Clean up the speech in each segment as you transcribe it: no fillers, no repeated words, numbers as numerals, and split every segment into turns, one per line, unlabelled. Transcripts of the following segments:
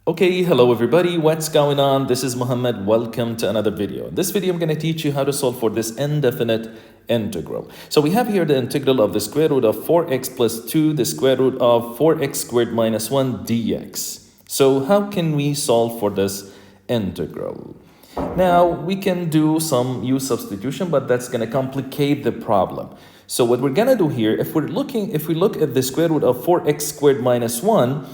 Okay, hello everybody, what's going on? This is Muhammad. Welcome to another video. In this video, I'm going to teach you how to solve for this indefinite integral. So we have here the integral of the square root of 4x plus 2, the square root of 4x squared minus 1 dx. So how can we solve for this integral? Now, we can do some u substitution, but that's going to complicate the problem. So what we're going to do here, if we look at the square root of 4x squared minus 1,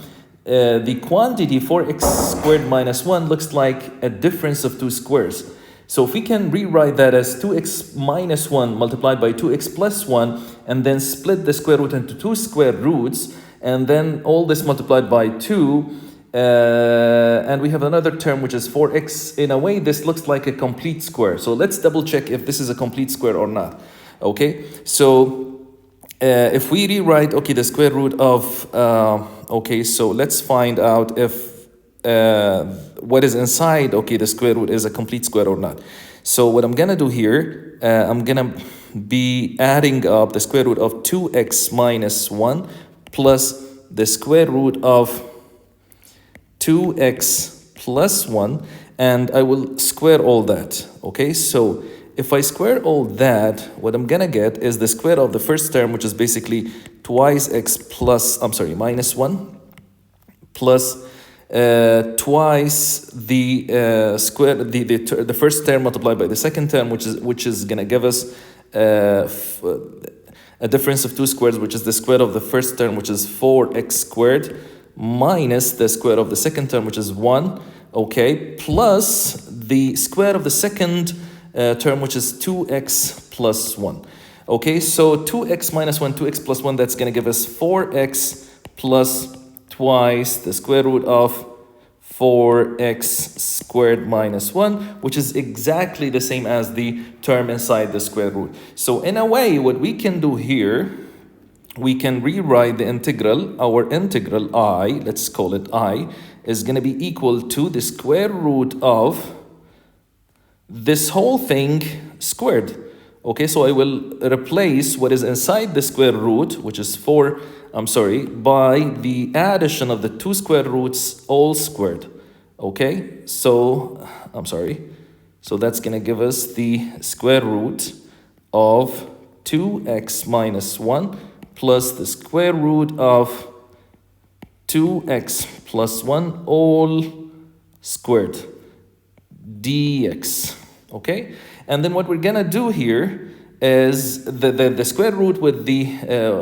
the quantity 4x squared minus 1 looks like a difference of two squares. So if we can rewrite that as 2x minus 1 multiplied by 2x plus 1 and then split the square root into two square roots and then all this multiplied by 2 and we have another term which is 4x. In a way, this looks like a complete square. So let's double check if this is a complete square or not. Okay, so if we rewrite, the square root of, so let's find out if what is inside, the square root is a complete square or not. So what I'm going to do here, I'm going to be adding up the square root of 2x minus 1 plus the square root of 2x plus 1, and I will square all that. Okay, so if I square all that, what I'm gonna get is the square of the first term, which is basically twice x plus, minus 1, plus twice the square, the first term multiplied by the second term, which is gonna give us a difference of two squares, which is the square of the first term, which is 4x squared, minus the square of the second term, which is 1, plus the square of the second term, which is 2x plus 1. Okay, so 2x minus 1, 2x plus 1, that's going to give us 4x plus twice the square root of 4x squared minus 1, which is exactly the same as the term inside the square root. So in a way, what we can do here, we can rewrite the integral. Our integral I, let's call it I, is going to be equal to the square root of this whole thing squared. Okay, so I will replace what is inside the square root, which is by the addition of the two square roots all squared. Okay, so so that's gonna give us the square root of 2x minus 1 plus the square root of 2x plus 1 all squared dx. Okay, and then what we're gonna do here is the square root with the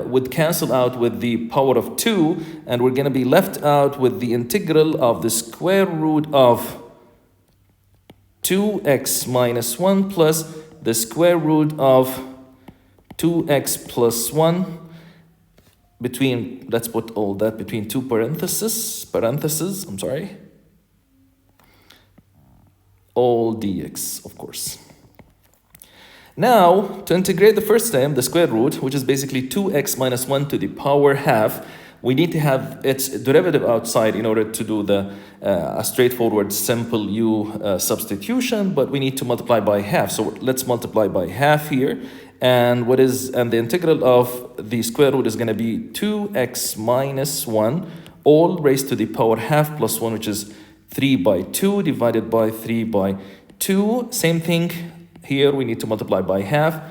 would cancel out with the power of 2, and we're gonna be left out with the integral of the square root of 2x minus 1 plus the square root of 2x plus 1 between, let's put all that between two parentheses, all dx, of course. Now, to integrate the first term, the square root, which is basically 2x minus 1 to the power half, we need to have its derivative outside in order to do the a straightforward simple u substitution, but we need to multiply by half. So let's multiply by half here. And the integral of the square root is going to be 2x minus 1 all raised to the power half plus 1, which is 3 by 2 divided by 3 by 2. Same thing here, we need to multiply by half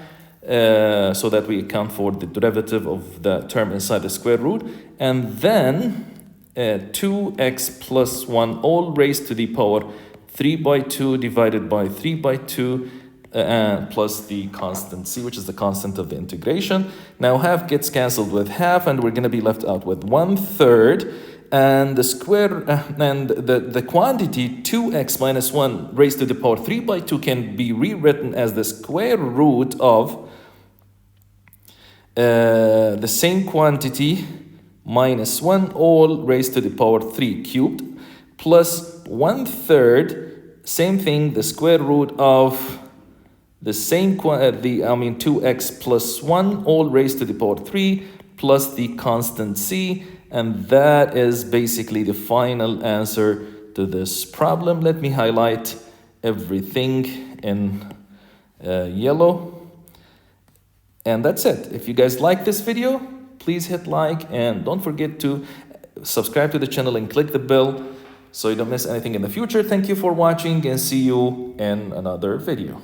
so that we account for the derivative of the term inside the square root. And then 2x plus 1 all raised to the power 3 by 2 divided by 3 by 2 plus the constant c, which is the constant of the integration. Now half gets cancelled with half, and we're going to be left out with 1/3. And the square and the quantity 2x minus 1 raised to the power 3 by 2 can be rewritten as the square root of the same quantity minus 1 all raised to the power 3 cubed plus 1/3, same thing, the square root of the same 2x plus 1 all raised to the power 3 plus the constant c. And that is basically the final answer to this problem. Let me highlight everything in yellow. And that's it. If you guys like this video, please hit like and don't forget to subscribe to the channel and click the bell so you don't miss anything in the future. Thank you for watching and see you in another video.